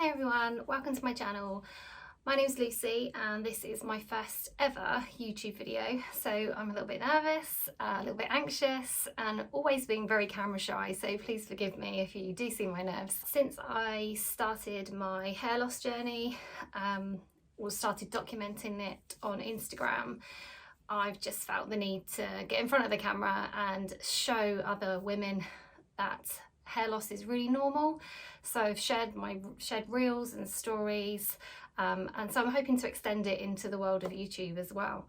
Hey everyone, welcome to my channel. My name's Lucy and this is my first ever YouTube video, so I'm a little bit nervous, a little bit anxious and always being very camera shy, so please forgive me if you do see my nerves. Since I started my hair loss journey, or started documenting it on Instagram, I've just felt the need to get in front of the camera and show other women that hair loss is really normal. So I've shared reels and stories, and so I'm hoping to extend it into the world of YouTube as well.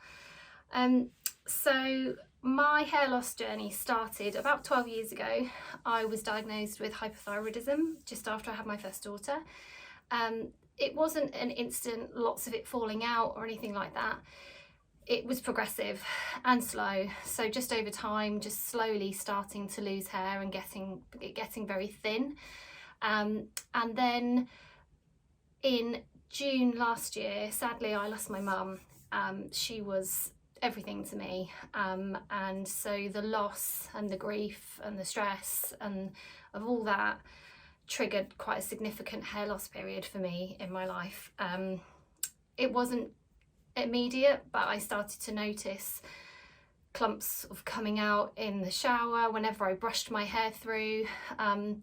So my hair loss journey started about 12 years ago. I was diagnosed with hypothyroidism just after I had my first daughter. It wasn't an instant, lots of it falling out or anything like that. It was progressive and slow, so just over time, just slowly starting to lose hair and getting very thin. And then in June last year, sadly, I lost my mum. She was everything to me, and so the loss and the grief and the stress and of all that triggered quite a significant hair loss period for me in my life. It wasn't immediate, but I started to notice clumps of coming out in the shower whenever I brushed my hair through, and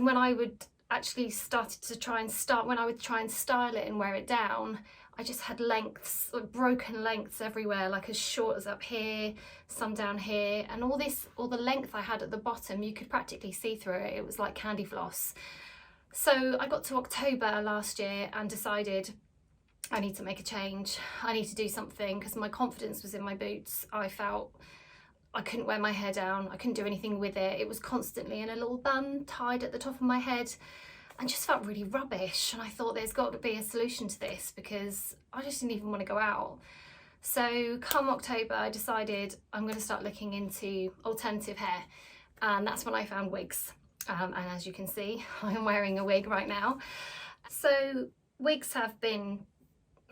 when I would actually when I would try and style it and wear it down, I just had lengths, like broken lengths everywhere, like as short as up here, some down here, and all the length I had at the bottom, you could practically see through it. It was like candy floss. So I got to October last year and decided I need to make a change. I need to do something because my confidence was in my boots. I felt I couldn't wear my hair down. I couldn't do anything with it. It was constantly in a little bun tied at the top of my head and just felt really rubbish. And I thought there's got to be a solution to this because I just didn't even want to go out. So come October, I decided I'm going to start looking into alternative hair. And that's when I found wigs. And as you can see, I'm wearing a wig right now. So wigs have been,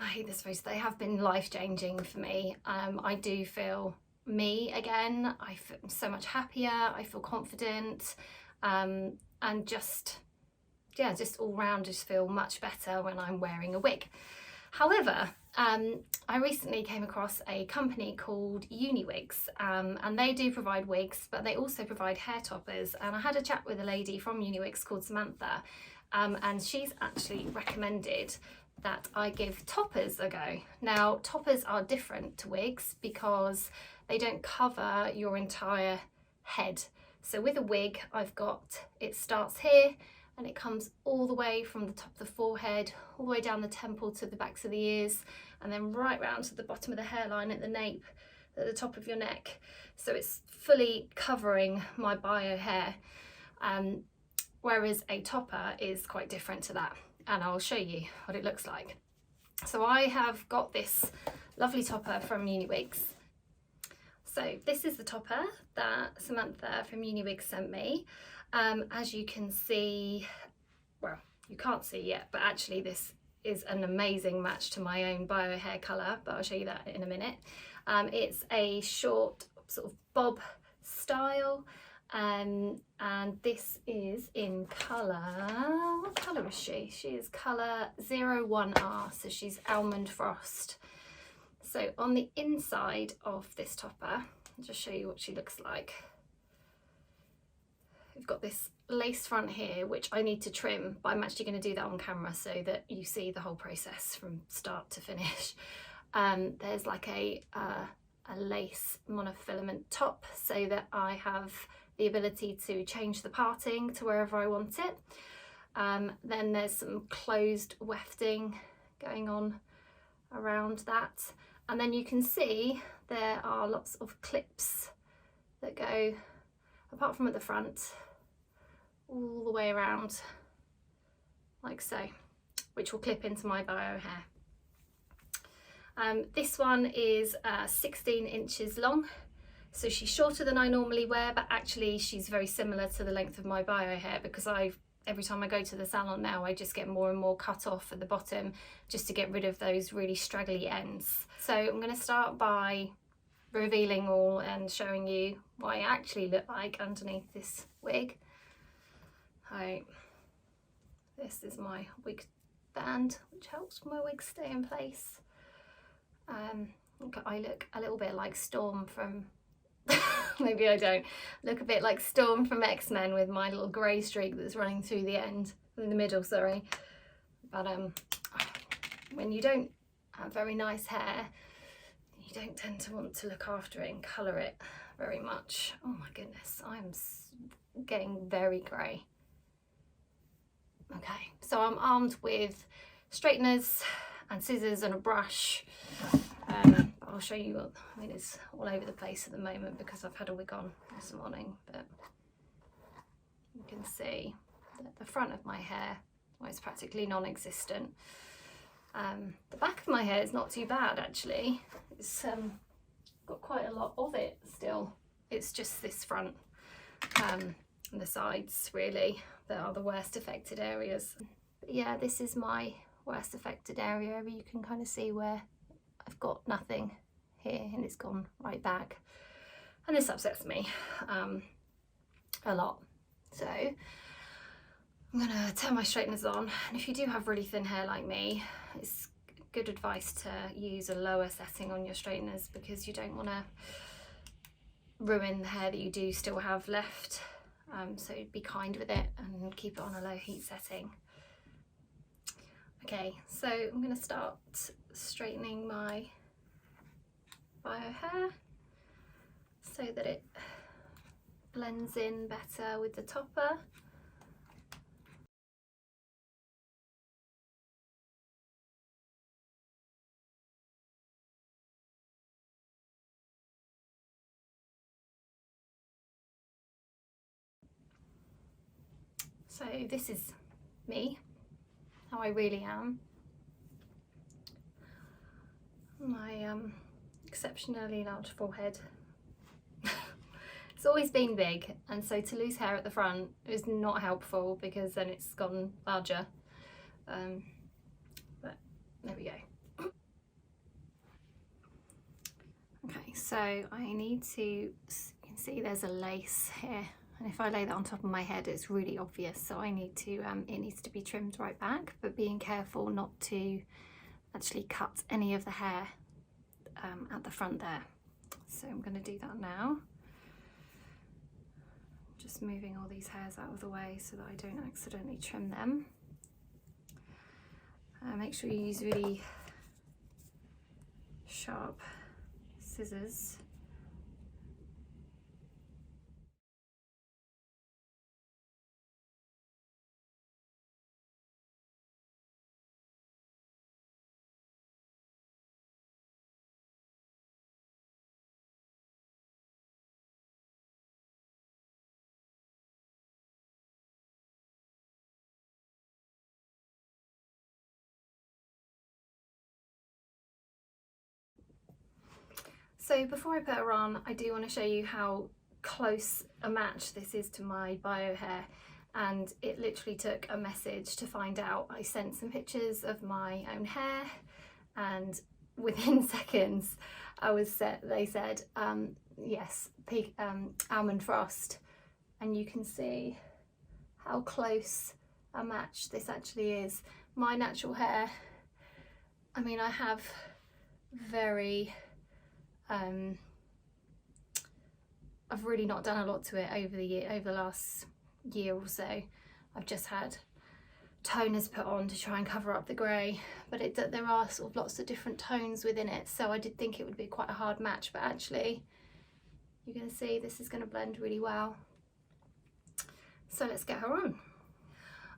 I hate this phrase, they have been life-changing for me. I do feel me again. I feel so much happier, I feel confident, and just all round just feel much better when I'm wearing a wig. However, I recently came across a company called Uniwigs, and they do provide wigs, but they also provide hair toppers. And I had a chat with a lady from Uniwigs called Samantha, and she's actually recommended that I give toppers a go. Now, toppers are different to wigs because they don't cover your entire head. So with a wig, it starts here and it comes all the way from the top of the forehead, all the way down the temple to the backs of the ears, and then right round to the bottom of the hairline at the nape, at the top of your neck. So it's fully covering my bio hair, whereas a topper is quite different to that. And I'll show you what it looks like. So I have got this lovely topper from Uniwigs. So this is the topper that Samantha from Uniwigs sent me. As you can see, well, you can't see yet, but actually this is an amazing match to my own bio hair colour, but I'll show you that in a minute. It's a short sort of bob style. And this is in colour, what colour is she? She is colour 01R, so she's almond frost. So on the inside of this topper, I'll just show you what she looks like. We've got this lace front here, which I need to trim, but I'm actually going to do that on camera so that you see the whole process from start to finish. There's like a lace monofilament top so that I have the ability to change the parting to wherever I want it. Then there's some closed wefting going on around that. And then you can see there are lots of clips that go, apart from at the front, all the way around, like so, which will clip into my bio hair. This one is 16 inches long. So she's shorter than I normally wear, but actually she's very similar to the length of my bio hair because every time I go to the salon now, I just get more and more cut off at the bottom just to get rid of those really straggly ends. So I'm going to start by revealing all and showing you what I actually look like underneath this wig. this is my wig band, which helps my wig stay in place. I look a little bit like Storm from maybe I don't look a bit like Storm from X-Men with my little grey streak that's running through the middle, sorry. But when you don't have very nice hair, you don't tend to want to look after it and colour it very much. Oh my goodness, I'm getting very grey. Okay, so I'm armed with straighteners and scissors and a brush. I'll show you what, I mean, it's all over the place at the moment because I've had a wig on this morning, but you can see that the front of my hair, well, it's practically non-existent. The back of my hair is not too bad actually. It's got quite a lot of it still. It's just this front and the sides really that are the worst affected areas. But yeah, this is my worst affected area. You can kind of see where I've got nothing here and it's gone right back, and this upsets me a lot. So I'm gonna turn my straighteners on, and if you do have really thin hair like me, it's good advice to use a lower setting on your straighteners because you don't want to ruin the hair that you do still have left. So be kind with it and keep it on a low heat setting. Okay, so I'm going to start straightening my bio hair so that it blends in better with the topper. So this is me, how I really am. My exceptionally large forehead. It's always been big, and so to lose hair at the front is not helpful because then it's gone larger. But there we go. Okay, so I need to, you can see there's a lace here, and if I lay that on top of my head it's really obvious, so I need to, it needs to be trimmed right back, but being careful not to actually cut any of the hair at the front there. So I'm going to do that now. Just moving all these hairs out of the way so that I don't accidentally trim them. Make sure you use really sharp scissors. So before I put her on, I do want to show you how close a match this is to my bio hair, and it literally took a message to find out. I sent some pictures of my own hair, and within seconds they said yes, almond frost, and you can see how close a match this actually is. My natural hair, I mean, I have very I've really not done a lot to it over the last year or so. I've just had toners put on to try and cover up the grey, but there are sort of lots of different tones within it, so I did think it would be quite a hard match, but actually you're going to see this is going to blend really well. So let's get her on.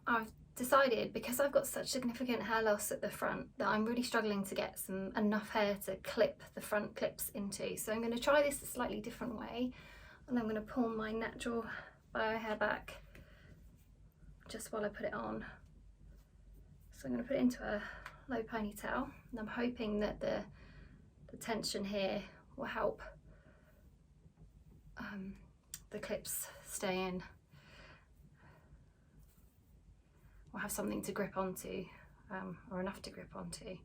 I've decided, because I've got such significant hair loss at the front, that I'm really struggling to get enough hair to clip the front clips into. So I'm going to try this a slightly different way, and I'm going to pull my natural bio hair back just while I put it on. So I'm going to put it into a low ponytail, and I'm hoping that the tension here will help the clips stay in. Or have something to grip onto, or enough to grip onto.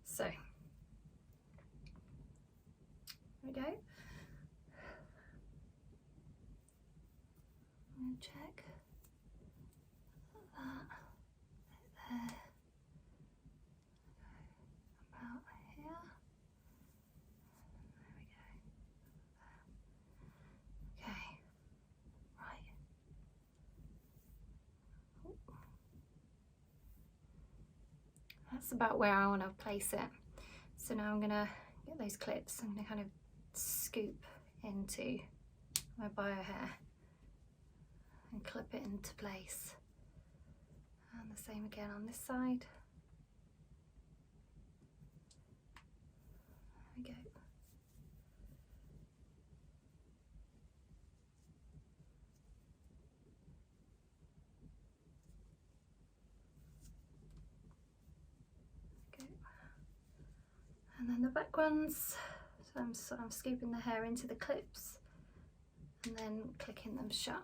So, there we go. I'm going to check that. about here. There we go. Okay, right. That's about where I want to place it. So now I'm going to get those clips. I'm going to kind of scoop into my bio hair and clip it into place. And the same again on this side. There we go. And then the back ones, so I'm scooping the hair into the clips and then clicking them shut.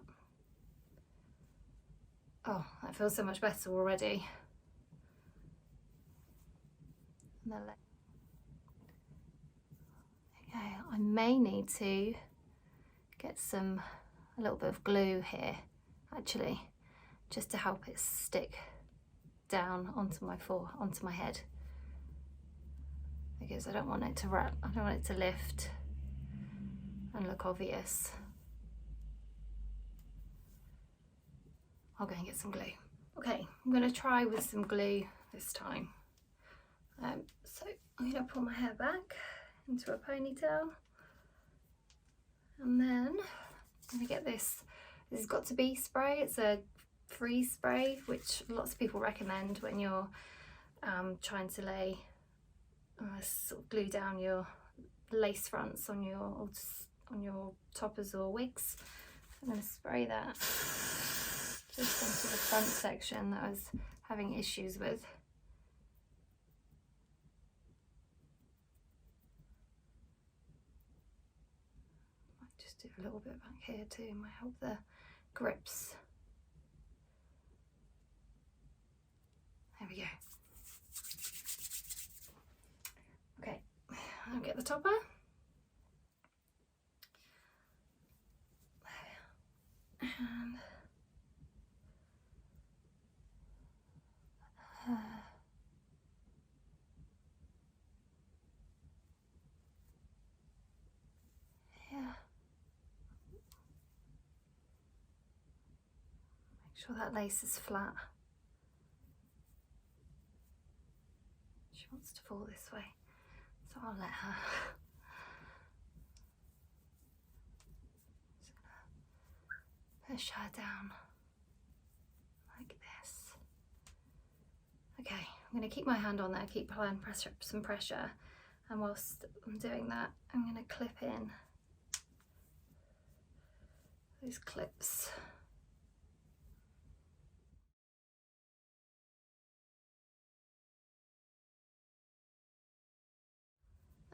Oh, that feels so much better already. And okay, I may need to get a little bit of glue here, actually, just to help it stick down onto my head. Because I don't want it to wrap, I don't want it to lift and look obvious. I'll go and get some glue. Okay, I'm going to try with some glue this time. So I'm going to pull my hair back into a ponytail, and then I'm going to get this. This has got to be spray. It's a freeze spray, which lots of people recommend when you're trying to lay sort of glue down your lace fronts on your toppers or wigs. I'm going to spray that just onto the front section that I was having issues with. Might just do a little bit back here too, might help the grips. There we go. Okay, I'll get the topper. And yeah. Make sure that lace is flat. She wants to fall this way, so I'll let her. Just gonna push her down like this. Okay, I'm going to keep my hand on there, keep applying some pressure, and whilst I'm doing that, I'm going to clip in those clips.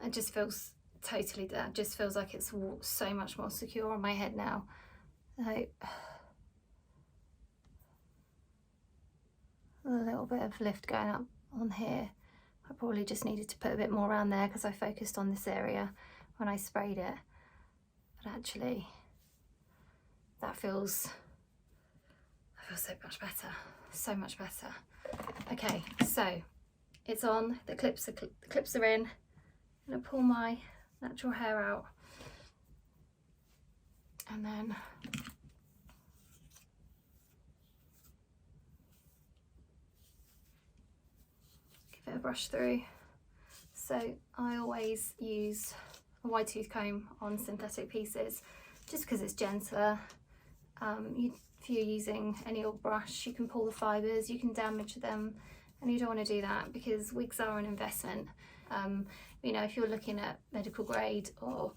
It just feels totally, that just feels like it's so much more secure on my head now. So, a little bit of lift going up on here. I probably just needed to put a bit more around there because I focused on this area when I sprayed it. But actually, that feels so much better, so much better. Okay, so it's on, the clips are in. I'm gonna pull my natural hair out and then give it a brush through. So I always use a wide tooth comb on synthetic pieces just because it's gentler. If you're using any old brush, you can pull the fibres, you can damage them, and you don't want to do that because wigs are an investment. You know, if you're looking at medical grade or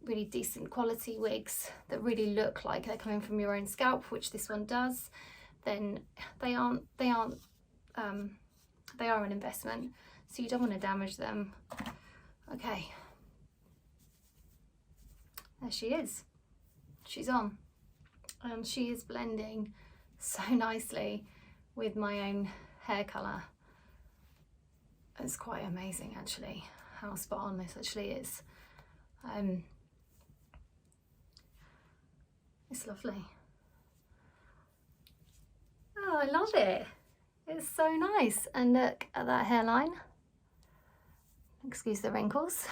really decent quality wigs that really look like they're coming from your own scalp, which this one does, then they are an investment, so you don't want to damage them. Okay, there she is. She's on, and she is blending so nicely with my own hair colour. It's quite amazing actually how spot on this actually is. It's lovely. Oh, I love it. It's so nice. And look at that hairline. Excuse the wrinkles,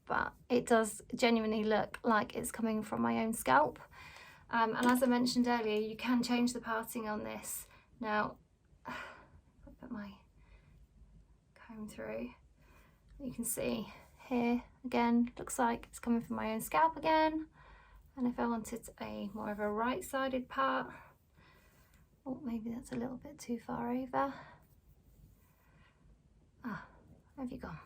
but it does genuinely look like it's coming from my own scalp. And as I mentioned earlier, you can change the parting on this. Now, I'll put my comb through. You can see here again, looks like it's coming from my own scalp again. And if I wanted a more of a right-sided part, oh, maybe that's a little bit too far over. Ah, where have you gone?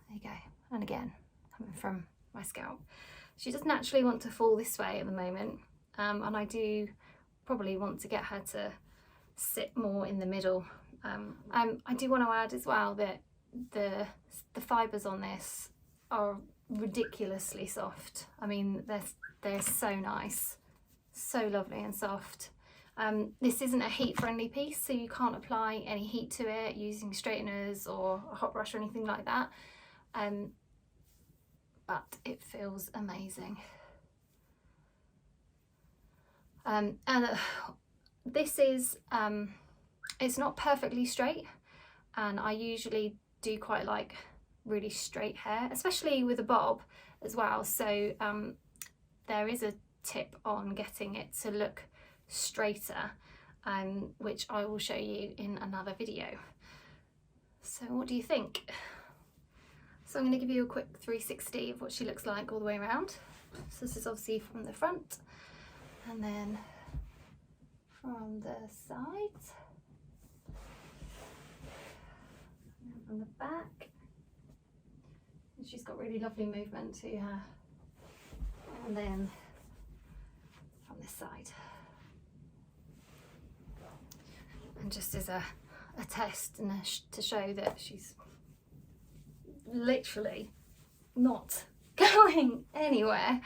There you go. And again, coming from my scalp. She does naturally want to fall this way at the moment, and I do probably want to get her to sit more in the middle. I do want to add as well that the fibres on this are ridiculously soft. I mean, they're so nice, so lovely and soft. This isn't a heat-friendly piece, so you can't apply any heat to it using straighteners or a hot brush or anything like that. But it feels amazing. This is, it's not perfectly straight, and I usually do quite like really straight hair, especially with a bob as well. So there is a tip on getting it to look straighter, which I will show you in another video. So what do you think? So I'm going to give you a quick 360 of what she looks like all the way around. So this is obviously from the front, and then from the sides, and from the back. And she's got really lovely movement to her. And then from this side. And just as a test and to show that she's literally not going anywhere.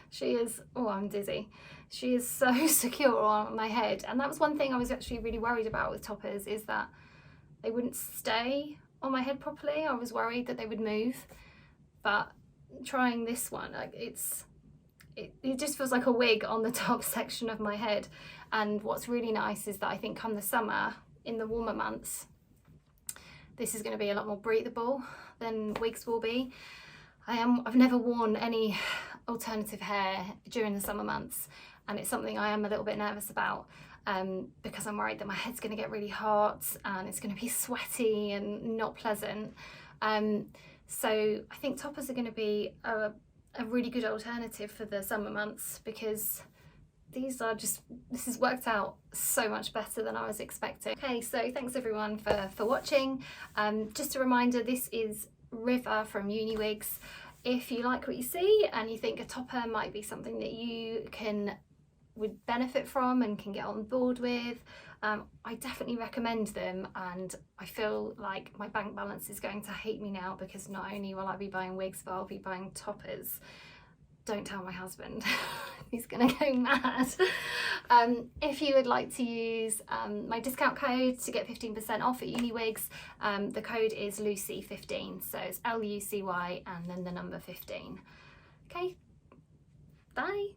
She is, oh, I'm dizzy. She is so secure on my head. And that was one thing I was actually really worried about with toppers, is that they wouldn't stay on my head properly. I was worried that they would move. But trying this one, like it just feels like a wig on the top section of my head. And what's really nice is that I think come the summer, in the warmer months, this is going to be a lot more breathable than wigs will be. I've never worn any alternative hair during the summer months, and it's something I am a little bit nervous about, because I'm worried that my head's going to get really hot and it's going to be sweaty and not pleasant. So I think toppers are going to be a really good alternative for the summer months, because this has worked out so much better than I was expecting. Okay, so thanks everyone for watching. Just a reminder, this is River from Uniwigs. If you like what you see and you think a topper might be something that you would benefit from and can get on board with, I definitely recommend them. And I feel like my bank balance is going to hate me now, because not only will I be buying wigs, but I'll be buying toppers. Don't tell my husband, he's gonna go mad. If you would like to use my discount code to get 15% off at Uniwigs, the code is Lucy15, so it's LUCY and then the number 15. Okay, bye.